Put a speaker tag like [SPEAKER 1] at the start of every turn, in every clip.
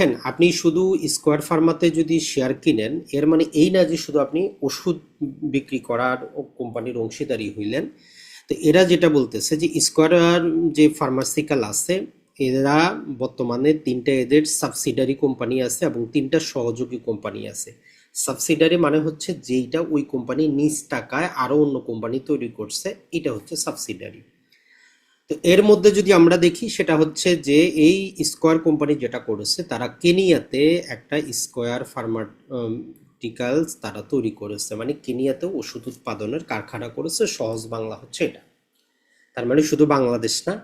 [SPEAKER 1] দেখেন, আপনি শুধু স্কোয়ার ফার্মাতে যদি শেয়ার কিনেন, এর মানে এই না যে শুধু আপনি ওষুধ বিক্রি করার কোম্পানির অংশীদারি হইলেন। তো এরা যেটা বলতেছে যে স্কোয়ার যে ফার্মাসিউটিক্যাল আছে, এরা বর্তমানে তিনটা এদের সাবসিডারি কোম্পানি আছে এবং তিনটা সহযোগী কোম্পানি আছে। সাবসিডারি মানে হচ্ছে যেইটা ওই কোম্পানি নিজ টাকায় আরো অন্য কোম্পানি তৈরি করছে, এটা হচ্ছে সাবসিডারি। তো এর মধ্যে যদি আমরা দেখি, সেটা হচ্ছে যে এই স্কোয়ার কোম্পানি যেটা করেছে, তারা কেনিয়াতে একটা স্কোয়ার ফার্মাটিক্যালস তারা তৈরি করেছে, মানে কেনিয়াতে ওষুধ উৎপাদনের কারখানা করেছে। সহজ বাংলা হচ্ছে এটা। তার মানে শুধু বাংলাদেশ না,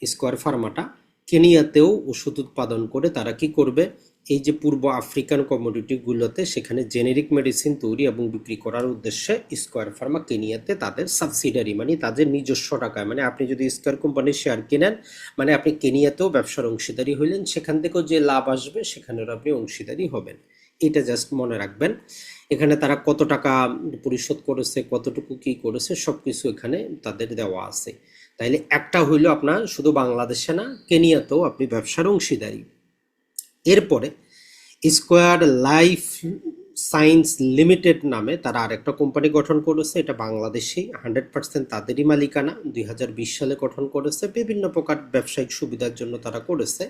[SPEAKER 1] স্কোয়ার ফার্মাটা কেনিয়াতেও ওষুধ উৎপাদন করে তারা কি করবে, এই যে পূর্ব আফ্রিকান কমোডিটিগুলোতে সেখানে জেনেরিক মেডিসিন তৈরি এবং বিক্রি করার উদ্দেশ্যে স্কোয়ার ফার্মা কেনিয়াতে তাদের সাবসিডারি, মানে তাদের নিজস্ব টাকায়, মানে আপনি যদি স্কোয়ার কোম্পানির শেয়ার কিনেন, মানে আপনি কেনিয়াতেও ব্যবসার অংশীদারি হইলেন, সেখান থেকেও যে লাভ আসবে সেখানেও আপনি অংশীদারি হবেন। এটা জাস্ট মনে রাখবেন। এখানে তারা কত টাকা পরিশোধ করেছে, কতটুকু কি করেছে, সবকিছু এখানে তাদের দেওয়া আছে। তাইলে একটা হইলো আপনার শুধু বাংলাদেশে না, কেনিয়াতেও আপনি ব্যবসার অংশীদারি। এরপরে স্কোয়ার লাইফ সায়েন্স লিমিটেড নামে তারা আরেকটা কোম্পানি গঠন করেছে। এটা বাংলাদেশেই 100% তাদেরই মালিকানা। 2020 সালে গঠন করেছে। বিভিন্ন প্রকার ব্যবসায়িক সুবিধার জন্য তারা করেছে,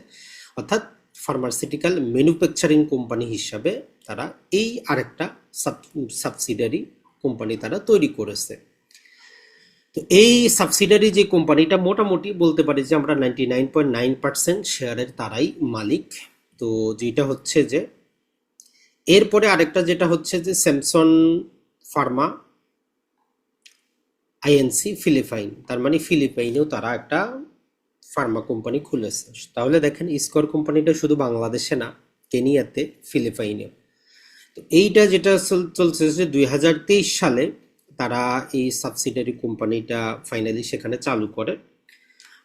[SPEAKER 1] অর্থাৎ ফার্মাসিউটিক্যাল ম্যানুফ্যাকচারিং কোম্পানি হিসাবে তারা এই আরেকটা সাবসিডারি কোম্পানি তারা তৈরি করেছে। তো এই সাবসিডারি যে কোম্পানিটা, মোটামুটি বলতে পারি যে আমরা 99.9% শেয়ারের তারাই মালিক। তো যেটা হচ্ছে যে এরপরে আরেকটা যেটা হচ্ছে যে স্যামসন ফার্মা আইএনসি ফিলিপাইন, তার মানে ফিলিপাইনেও তারা একটা ফার্মা কোম্পানি খুলেছে। তাহলে দেখেন, স্কোয়ার কোম্পানিটা শুধু বাংলাদেশে না, কেনিয়াতে, ফিলিপাইনেও। তো এইটা যেটা চলছে যে 2023 সালে তারা এই সাবসিডারি কোম্পানিটা ফাইনালি সেখানে চালু করে।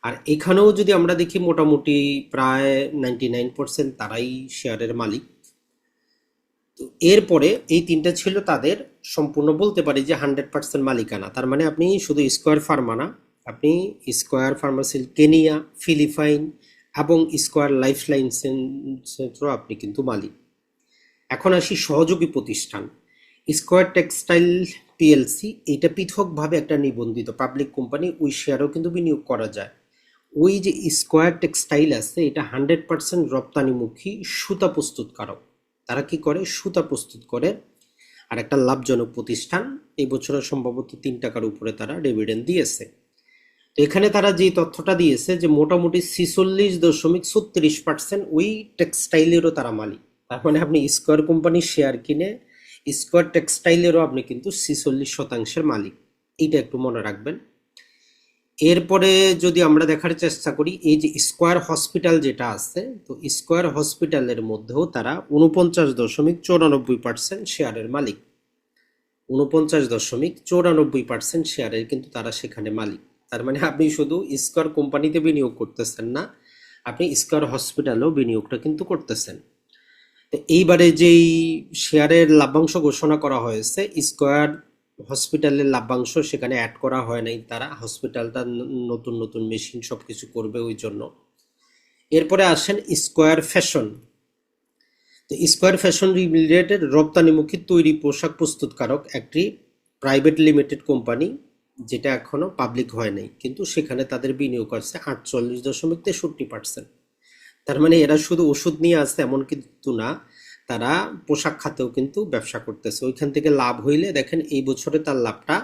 [SPEAKER 1] আর এখানেও যদি আমরা দেখি, মোটামুটি প্রায় 99% তারাই শেয়ারের মালিক। তো এরপরে এই তিনটা ছিল তাদের সম্পূর্ণ বলতে পারি যে 100% মালিকানা। তার মানে আপনি শুধু স্কোয়ার ফার্মা না, আপনি স্কোয়ার ফার্মাসিল কেনিয়া, ফিলিপাইন এবং স্কোয়ার লাইফ লাইন্সেরও আপনি কিন্তু মালিক। এখন আসি সহযোগী প্রতিষ্ঠান। স্কোয়ার টেক্সটাইল পিএলসি, এটা পৃথকভাবে একটা নিবন্ধিত পাবলিক কোম্পানি, ওই শেয়ারও কিন্তু বিনিয়োগ করা যায়। ওই যে স্কোয়ার টেক্সটাইল আছে, এটা 100% রপ্তানিমুখী সুতা প্রস্তুতকারক। তারা কি করে, সুতা প্রস্তুত করে। আর একটা লাভজনক প্রতিষ্ঠান, এই বছরে সম্ভবত 3 টাকার উপরে তারা ডিভিডেন্ড দিয়েছে। তো এখানে তারা যে তথ্যটা দিয়েছে যে মোটামুটি 46.36% ওই টেক্সটাইলেরও তারা মালিক। তার মানে আপনি স্কোয়ার কোম্পানির শেয়ার কিনে স্কোয়ার টেক্সটাইলেরও আপনি কিন্তু 46% মালিক। এইটা একটু মনে রাখবেন। এরপরে যদি আমরা দেখার চেষ্টা করি, এই যে স্কোয়ার হসপিটাল যেটা আছে, তো স্কোয়ার হসপিটালের মধ্যেও তারা 49.94% শেয়ারের মালিক। 49.94% শেয়ারের কিন্তু তারা সেখানে মালিক। তার মানে আপনি শুধু স্কোয়ার কোম্পানিতে বিনিয়োগ করতেছেন না, আপনি স্কোয়ার হসপিটালেও বিনিয়োগটা কিন্তু করতেছেন। তো এইবারে যেই শেয়ারের লাভ্যাংশ ঘোষণা করা হয়েছে, স্কোয়ার হসপিটালের লাভ্যাংশ সেখানে অ্যাড করা হয় নাই। তারা হসপিটালটা নতুন নতুন মেশিন সবকিছু করবে ওই জন্য। এরপরে আসেন স্কোয়ার ফ্যাশন। তো স্কোয়ার ফ্যাশন রিলেটেড রপ্তানিমুখী তৈরি পোশাক প্রস্তুতকারক একটি প্রাইভেট লিমিটেড কোম্পানি, যেটা এখনো পাবলিক হয় নাই, কিন্তু সেখানে তাদের বিনিয়োগ আছে 48.63%। তার মানে এরা শুধু ওষুধ নিয়ে আসছে এমন কিন্তু না, তারা পোশাক খাতেও কিন্তু ব্যবসা করতেছে। ওইখান থেকে লাভ হইলে দেখেন, এই বছরে তার লাভটা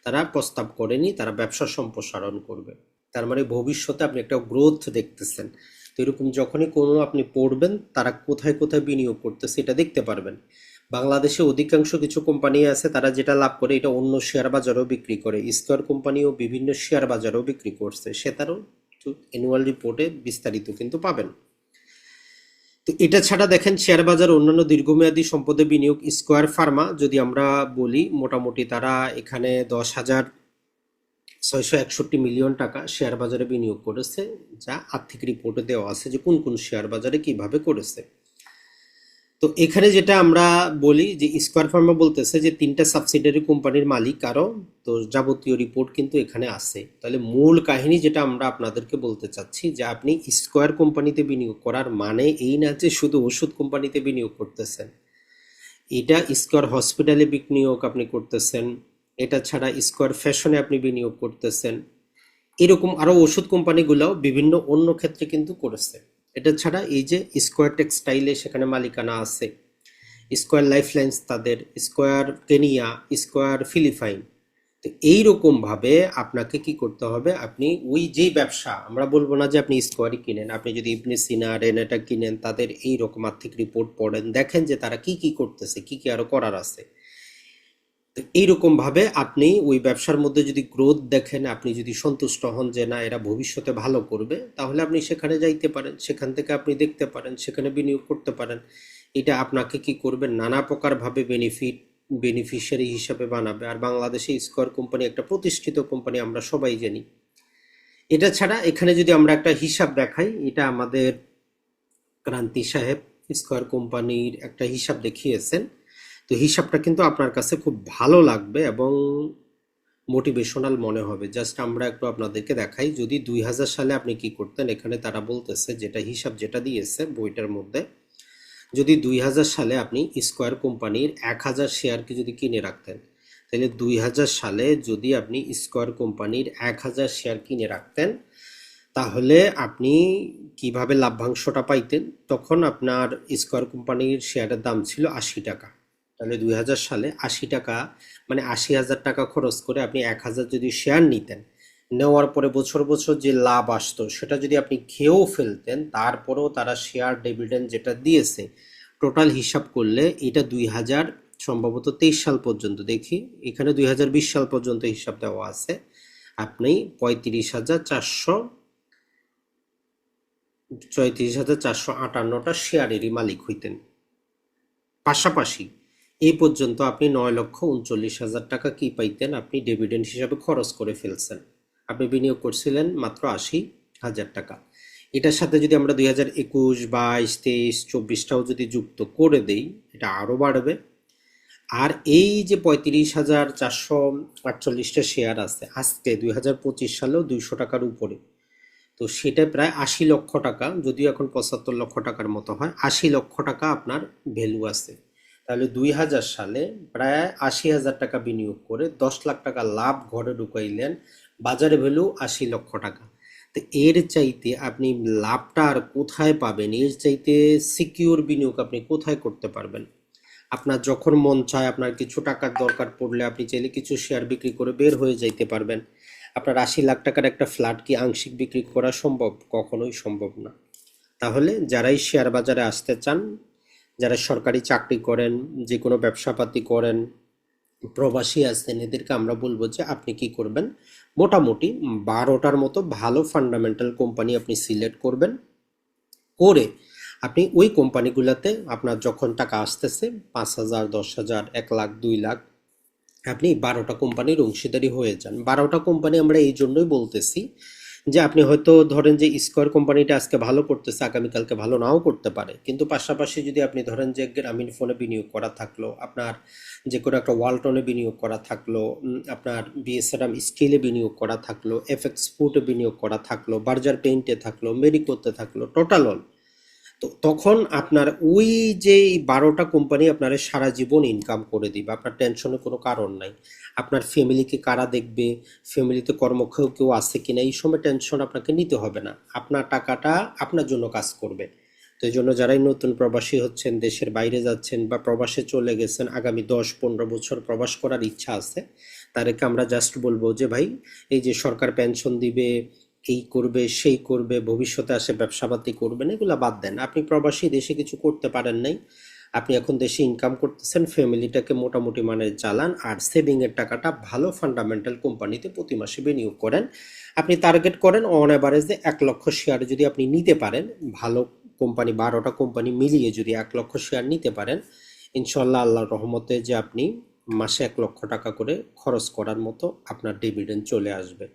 [SPEAKER 1] তারা প্রস্তাব করেনি, তারা ব্যবসা সম্প্রসারণ করবে। তার মানে ভবিষ্যতে আপনি একটা গ্রোথ দেখতেছেন। তো এরকম যখনই কোনো আপনি পড়বেন, তারা কোথায় কোথায় বিনিয়োগ করতেছে এটা দেখতে পারবেন। বাংলাদেশে অধিকাংশ কিছু কোম্পানি আছে, তারা যেটা লাভ করে এটা অন্য শেয়ার বাজারেও বিক্রি করে। স্কয়ার কোম্পানিও বিভিন্ন শেয়ার বাজারেও বিক্রি করছে, সে তারও অ্যানুয়াল রিপোর্টে বিস্তারিত কিন্তু পাবেন। তো এটা ছাড়া দেখেন, শেয়ার বাজার অন্যান্য দীর্ঘমেয়াদী সম্পদে বিনিয়োগ, স্কয়ার ফার্মা যদি আমরা বলি, মোটামুটি তারা এখানে 10,661 মিলিয়ন টাকা শেয়ার বাজারে বিনিয়োগ করেছে, যা আর্থিক রিপোর্টে দেওয়া আছে যে কোন কোন শেয়ার বাজারে কিভাবে করেছে। তো এখানে যেটা আমরা বলি যে স্কয়ার ফার্মা বলতেছে যে 3টা সাবসিডিয়ারি কোম্পানির মালিক কারো, তো যাবতীয় রিপোর্ট কিন্তু এখানে আছে। তাহলে মূল কাহিনী যেটা আমরা আপনাদেরকে বলতে চাচ্ছি যে আপনি স্কয়ার কোম্পানিতে বিনিয়োগ করার মানে এই না যে শুধু ওষুধ কোম্পানিতে বিনিয়োগ করতেছেন, এটা স্কয়ার হসপিটালে বিনিয়োগ আপনি করতেছেন, এটা ছাড়া স্কয়ার ফ্যাশনে আপনি বিনিয়োগ করতেছেন, এরকম আরো ওষুধ কোম্পানিগুলোও বিভিন্ন অন্য ক্ষেত্রে কিন্তু করেছে। এটা ছাড়া এই যে স্কয়ার টেক্সটাইলে সেখানে মালিকানা আছে, স্কয়ার লাইফলাইন্স তাদের, স্কয়ার কেনিয়া, স্কয়ার ফিলিপাইন। তো এইরকম ভাবে আপনাকে কি করতে হবে, আপনি ওই যেই ব্যবসা, আমরা বলবো না যে আপনি স্কয়ারই কিনেন, আপনি যদি ইবনে সিনা রেনেটা কিনেন, তাদের এই রকম আর্থিক রিপোর্ট পড়েন, দেখেন যে তারা কি কি করতেছে, কি কি আরো করার আছে। তো এইরকম ভাবে আপনি ওই ব্যবসার মধ্যে যদি গ্রোথ দেখেন, আপনি যদি সন্তুষ্ট হন যে না এরা ভবিষ্যতে ভালো করবে, তাহলে আপনি সেখানে যাইতে পারেন, সেখান থেকে আপনি দেখতে পারেন, সেখানে বিনিয়োগ করতে পারেন। এটা আপনাকে কি করবে, নানা প্রকার ভাবে বেনিফিশিয়ারি হিসাবে বানাবে। আর বাংলাদেশে স্কয়ার কোম্পানি একটা প্রতিষ্ঠিত কোম্পানি, আমরা সবাই জানি। এটা ছাড়া এখানে যদি আমরা একটা হিসাব দেখাই, এটা আমাদের ক্রান্তি সাহেব স্কয়ার কোম্পানির একটা হিসাব দেখিয়েছেন। তো হিসাবটা কিন্তু আপনার কাছে খুব ভালো লাগবে এবং মোটিভেশনাল মনে হবে। জাস্ট আমরা একটু আপনাদেরকে দেখাই, যদি 2000 সালে আপনি কি করতেন, এখানে তারা বলতেছে যেটা হিসাব যেটা দিয়েছে বইটার মধ্যে, যদি 2000 সালে আপনি স্কয়ার কোম্পানির 1000 শেয়ারকে যদি কিনে রাখতেন, তাহলে 2000 সালে যদি আপনি স্কয়ার কোম্পানির 1000 শেয়ার কিনে রাখতেন, তাহলে আপনি কিভাবে লাভ্যাংশটা পাইতেন। তখন আপনার স্কয়ার কোম্পানির শেয়ারের দাম ছিল 80 টাকা। তাহলে 2000 সালে 80 টাকা মানে 80,000 টাকা খরচ করে আপনি 1000 যদি শেয়ার নিতেন, নেওয়ার পরে বছর বছর যে লাভ আসতো সেটা যদি আপনি খেয়েও ফেলতেন, তারপরেও তারা শেয়ার ডিভিডেন্ড যেটা দিয়েছে, টোটাল হিসাব করলে এটা 2000 সম্ভবত 23 সাল পর্যন্ত, দেখি এখানে 2020 সাল পর্যন্ত হিসাব দেওয়া আছে, আপনি 35,458টা শেয়ারেরই মালিক হইতেন। পাশাপাশি এই পর্যন্ত আপনি 9,39,000 টাকা কি পাইতেন, আপনি ডিভিডেন্ড হিসাবে খরচ করে ফেলছেন। আপনি বিনিয়োগ করছিলেন মাত্র 80,000 টাকা। এটার সাথে যদি আমরা 2021, 22, 23, 24টাও যদি যুক্ত করে দেই, এটা আরো বাড়বে। আর এই যে 35,448টা শেয়ার আছে আজকে 2025 সালেও 200 টাকার উপরে, তো সেটা প্রায় 80 লক্ষ টাকা, যদিও এখন 75 লক্ষ টাকার মতো হয়, 80 লক্ষ টাকা আপনার ভ্যালু আছে। তাহলে 2000 সালে প্রায় 80,000 টাকা বিনিয়োগ করে 10 লাখ টাকা লাভ ঘরে ঢুকাইলেন, বাজারে ভ্যালু 80 লক্ষ টাকা। তো এর চাইতে আপনি লাভটা আর কোথায় পাবেন, এর চাইতে সিকিউর বিনিয়োগ আপনি কোথায় করতে পারবেন। আপনার যখন মন চায়, আপনার কিছু টাকার দরকার পড়লে আপনি চাইলে কিছু শেয়ার বিক্রি করে বের হয়ে যাইতে পারবেন। আপনার 80 লাখ টাকার একটা ফ্ল্যাট কি আংশিক বিক্রি করা সম্ভব? কখনোই সম্ভব না। তাহলে যারাই শেয়ার বাজারে আসতে চান, যারা সরকারি চাকরি করেন, যে কোনো ব্যবসাপাতি করেন, প্রবাসী আছেন, এদেরকে আমরা বলবো যে আপনি কি করবেন, মোটামুটি 12টার মতো ভালো ফান্ডামেন্টাল কোম্পানি আপনি সিলেক্ট করবেন, করে আপনি ওই কোম্পানিগুলোতে আপনার যখন টাকা আসতেছে 5,000, 10,000, 1 লাখ, 2 লাখ, আপনি 12টা কোম্পানির অংশীদারি হয়ে যান। 12টা কোম্পানি আমরা এই জন্যই বলতেছি যে আপনি হয়তো ধরেন যে স্কয়ার কোম্পানিটা আজকে ভালো করতেছে, আগামীকালকে ভালো নাও করতে পারে, কিন্তু পাশাপাশি যদি আপনি ধরেন যে গ্রামীণ ফোনে বিনিয়োগ করা থাকলো, আপনার যে কোনো একটা ওয়ালটনে বিনিয়োগ করা থাকলো, আপনার বিএসআরএম স্টিলে বিনিয়োগ করা থাকলো, এফএক্স ফুডে বিনিয়োগ করা থাকলো, বার্জার পেইন্টে থাকলো, মেরিকোতে থাকলো, টোটাল অল, তো তখন আপনার ওই যে 12টা কোম্পানি আপনার সারা জীবন ইনকাম করে দিবে, আপনার টেনশনের কোনো কারণ নাই। আপনার ফ্যামিলিকে কারা দেখবে, ফ্যামিলিতে কর্মক্ষম কেউ আছে কিনা, এই সময় টেনশন আপনাকে নিতে হবে না, আপনার টাকাটা আপনার জন্য কাজ করবে। তো এই জন্য যারাই নতুন প্রবাসী হচ্ছেন, দেশের বাইরে যাচ্ছেন বা প্রবাসে চলে গেছেন, আগামী 10-15 বছর প্রবাস করার ইচ্ছা আছে, তাদেরকে আমরা জাস্ট বলবো যে ভাই, এই যে সরকার পেনশন দিবে, এই করবে সেই করবে, ভবিষ্যতে আসে ব্যবসাপাতি করবেন, এগুলা বাদ দেন। আপনি প্রবাসী, দেশে কিছু করতে পারেন নাই, আপনি এখন দেশে ইনকাম করতেছেন, ফ্যামিলিটাকে মোটামুটি মানে চালান, আর সেভিং এর টাকাটা ভালো ফান্ডামেন্টাল কোম্পানিতে প্রতি মাসে বিনিয়োগ করেন। আপনি টার্গেট করেন অন অ্যাভারেজে 1 লক্ষ শেয়ার যদি আপনি নিতে পারেন, ভালো কোম্পানি 12টা কোম্পানি মিলিয়ে যদি 1 লক্ষ শেয়ার নিতে পারেন, ইনশাল্লাহ আল্লাহর রহমতে যে আপনি মাসে 1 লক্ষ টাকা করে খরচ করার মতো আপনার ডিভিডেন্ড চলে আসবে।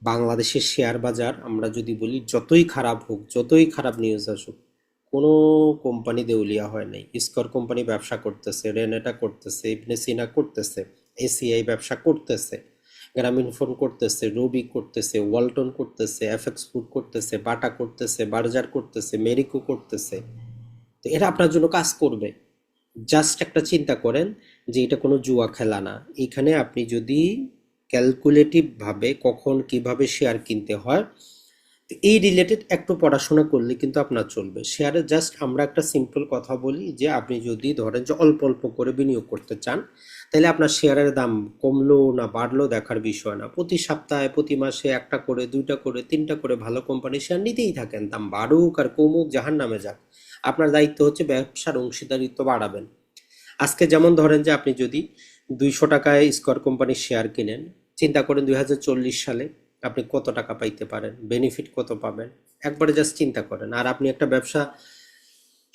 [SPEAKER 1] বাংলাদেশের শেয়ার বাজার আমরা যদি বলি, যতই খারাপ হোক, যতই খারাপ নিউজ আসুক, কোনো কোম্পানি দেউলিয়া হয় নাই। স্কয়ার কোম্পানি ব্যবসা করতেছে, রেনেটা করতেছে, ইবনে সিনা করতেছে, এসিআই ব্যবসা করতেছে, গ্রামীণফোন করতেছে, রবি করতেছে, ওয়ালটন করতেছে, এফএক্স ফুড করতেছে, বাটা করতেছে, বার্জার করতেছে, মেরিকো করতেছে। তো এরা আপনার জন্য কাজ করবে। জাস্ট একটা চিন্তা করেন যে এটা কোনো জুয়া খেলা না। এখানে আপনি যদি ক্যালকুলেটিভ ভাবে কখন কিভাবে শেয়ার কিনতে হয় এই রিলেটেড একটু পড়াশোনা করলে কিন্তু আপনার চলবে। শেয়ারে জাস্ট আমরা একটা সিম্পল কথা বলি যে আপনি যদি ধরেন যে অল্প অল্প করে বিনিয়োগ করতে চান, তাহলে আপনার শেয়ারের দাম কমলো না বাড়লো দেখার বিষয় না। প্রতি সপ্তাহে প্রতি মাসে একটা করে, দুইটা করে, তিনটা করে ভালো কোম্পানির শেয়ার নিতেই থাকেন। দাম বাড়ুক আর কমুক, জাহান নামে যাক, আপনার দায়িত্ব হচ্ছে ব্যবসার অংশীদারিত্ব বাড়াবেন। আজকে যেমন ধরেন যে আপনি যদি 200 টাকায় স্কয়ার কোম্পানির শেয়ার কিনেন, চিন্তা করেন 2040 সালে আপনি কত টাকা পাইতে পারেন, বেনিফিট কত পাবেন, একবারে জাস্ট চিন্তা করেন। আর আপনি একটা ব্যবসা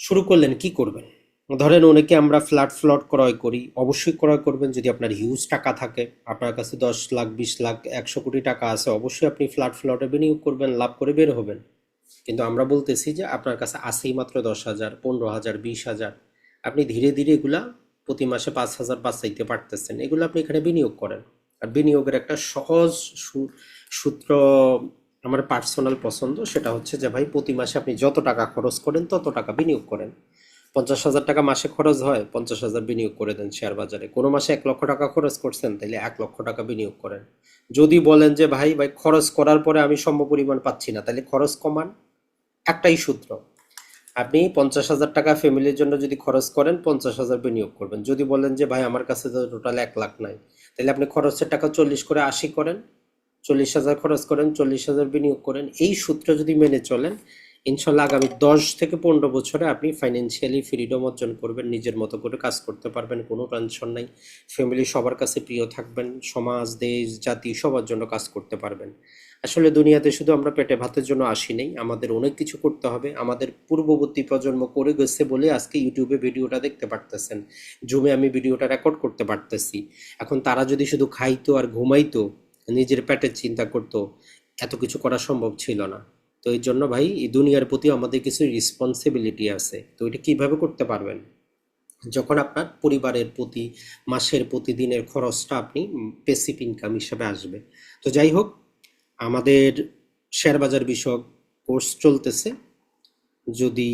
[SPEAKER 1] শুরু করলেন, কি করবেন? ধরেন অনেকে আমরা ফ্ল্যাট ক্রয় করি, অবশ্যই ক্রয় করবেন যদি আপনার হিউজ টাকা থাকে, আপনার কাছে 10 লাখ, 20 লাখ, 100 কোটি টাকা আছে, অবশ্যই আপনি ফ্ল্যাটে বিনিয়োগ করবেন, লাভ করে বের হবেন। কিন্তু আমরা বলতেছি যে আপনার কাছে আছেই মাত্র 10,000, 15,000, 20,000, আপনি ধীরে ধীরে এগুলা প্রতি মাসে 5,000 বাঁচাইতে পারতেছেন, এগুলো আপনি এখানে বিনিয়োগ করেন। আর বিনিয়োগের একটা সহজ সূত্র আমার পার্সোনাল পছন্দ, সেটা হচ্ছে যে ভাই প্রতি মাসে আপনি যত টাকা খরচ করেন তত টাকা বিনিয়োগ করেন। 50,000 টাকা মাসে খরচ হয়, 50,000 বিনিয়োগ করে দেন শেয়ার বাজারে। কোনো মাসে 1 লক্ষ টাকা খরচ করছেন, তাইলে 1 লক্ষ টাকা বিনিয়োগ করেন। যদি বলেন যে ভাই ভাই খরচ করার পরে আমি সমপরিমাণ পাচ্ছি না, তাহলে খরচ কমান। একটাই সূত্র, আপনি 50,000 টাকা ফ্যামিলির জন্য যদি খরচ করেন, 50,000 বিনিয়োগ করবেন। যদি বলেন যে ভাই আমার কাছে তো টোটাল 1 লাখ নাই, তাহলে আপনি খরচের টাকা 40 করে 80 করেন, 40,000 খরচ করেন, 40,000 বিনিয়োগ করেন। এই সূত্র যদি মেনে চলেন, ইনশাল্লাহ আগামী 10 থেকে 15 বছরে আপনি ফাইন্যান্সিয়ালি ফ্রিডম অর্জন করবেন, নিজের মতো করে কাজ করতে পারবেন, কোনো টেনশন নাই, ফ্যামিলি সবার কাছে প্রিয় থাকবেন, সমাজ দেশ জাতি সবার জন্য কাজ করতে পারবেন। আসলে দুনিয়াতে শুধু আমরা পেটে ভাতের জন্য আসি নাই, আমাদের অনেক কিছু করতে হবে। আমাদের পূর্ববর্তী প্রজন্ম করে গেছে বলে আজকে ইউটিউবে ভিডিওটা দেখতে পারতেছেন, জুমে আমি ভিডিওটা রেকর্ড করতে পারতেছি। এখন তারা যদি শুধু খাইতো আর ঘুমাইতো, নিজের পেটের চিন্তা করতো, এত কিছু করা সম্ভব ছিল না। তো এই জন্য ভাই এই দুনিয়ার প্রতি আমাদের কিছু রেসপন্সিবিলিটি আছে। তো এটা কিভাবে করতে পারবেন? যখন আপনার পরিবারের প্রতি মাসের প্রতিদিনের খরচটা আপনি পেসিভ ইনকাম হিসাবে আসবে। তো যাই হোক, আমাদের শেয়ার বাজার বিষয়ক কোর্স চলতেছে। যদি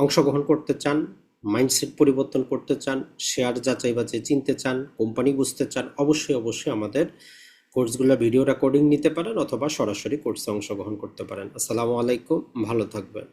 [SPEAKER 1] অংশগ্রহণ করতে চান, মাইন্ডসেট পরিবর্তন করতে চান, শেয়ার যাচাই বাছাই চিনতে চান, কোম্পানি বুঝতে চান, অবশ্যই অবশ্যই আমাদের কোর্সগুলো ভিডিও রেকর্ডিং নিতে পারেন অথবা সরাসরি কোর্সে অংশগ্রহণ করতে পারেন। আসসালামু আলাইকুম, ভালো থাকবেন।